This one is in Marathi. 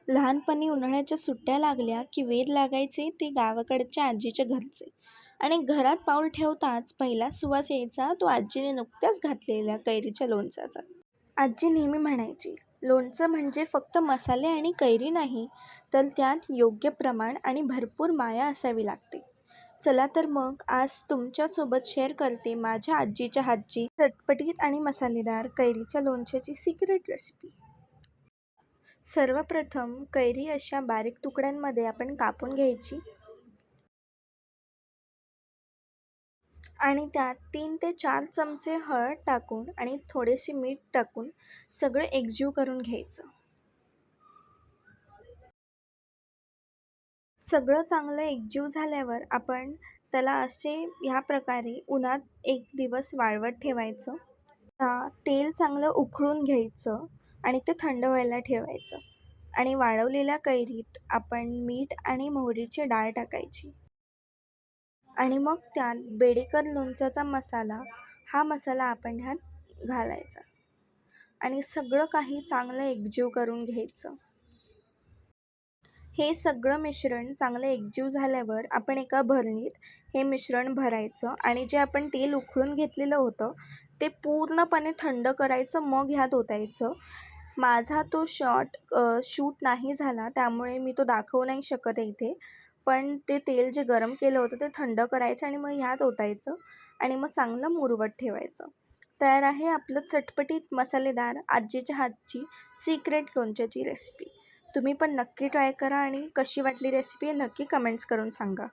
लहानपणी उन्हाळ्याच्या सुट्ट्या लागल्या की वेध लागायचे ते गावाकडच्या आजीच्या घरचे. आणि घरात पाऊल ठेवताच पहिला सुवास यायचा तो आजीने नुकत्याच घातलेल्या कैरीच्या लोणच्याचा. आजी नेहमी म्हणायची, लोणचं म्हणजे फक्त मसाले आणि कैरी नाही, तर त्यात योग्य प्रमाण आणि भरपूर माया असावी लागते. चला तर मग आज तुमच्यासोबत शेअर करते माझ्या आजीच्या हातची चटपटीत आणि मसालेदार कैरीच्या लोणच्याची सिक्रेट रेसिपी. सर्वप्रथम कैरी अशा बारीक तुकड्यांमध्ये आपण कापून घ्यायची आणि त्यात 3 ते 4 चमचे हळद टाकून आणि थोडेसे मीठ टाकून सगळं एकजीव करून घ्यायचं. सगळं चांगलं एकजीव झाल्यावर आपण त्याला असे ह्या प्रकारे उन्हात 1 दिवस वाळवत ठेवायचं. तेल चांगलं उकळून घ्यायचं आणि ते थंड व्हायला ठेवायचं आणि वाळवलेल्या कैरीत आपण मीठ आणि मोहरीची डाळ टाकायची आणि मग त्यात बेडेकर लोणच्याचा मसाला, हा मसाला आपण ह्यात घालायचा आणि सगळं काही चांगलं एकजीव करून घ्यायचं. हे सगळं मिश्रण चांगलं एकजीव झाल्यावर आपण एका भरणीत हे मिश्रण भरायचं आणि जे आपण तेल उकळून घेतलेलं होतं ते पूर्णपणे थंड करायचं, मग ह्यात ओतायचं. माझा तो शूट नाही झाला त्यामुळे मी तो दाखवू नाही शकत आहे इथे. पण ते तेल जे गरम केलं होतं ते थंड करायचं आणि मग ह्यात ओतायचं आणि मग चांगलं मुरवत ठेवायचं. तयार आहे आपलं चटपटीत मसालेदार आजीच्या हातची सिक्रेट लोणच्याची रेसिपी. तुम्ही पण नक्की ट्राय करा आणि कशी वाटली रेसिपी हे नक्की कमेंट्स करून सांगा.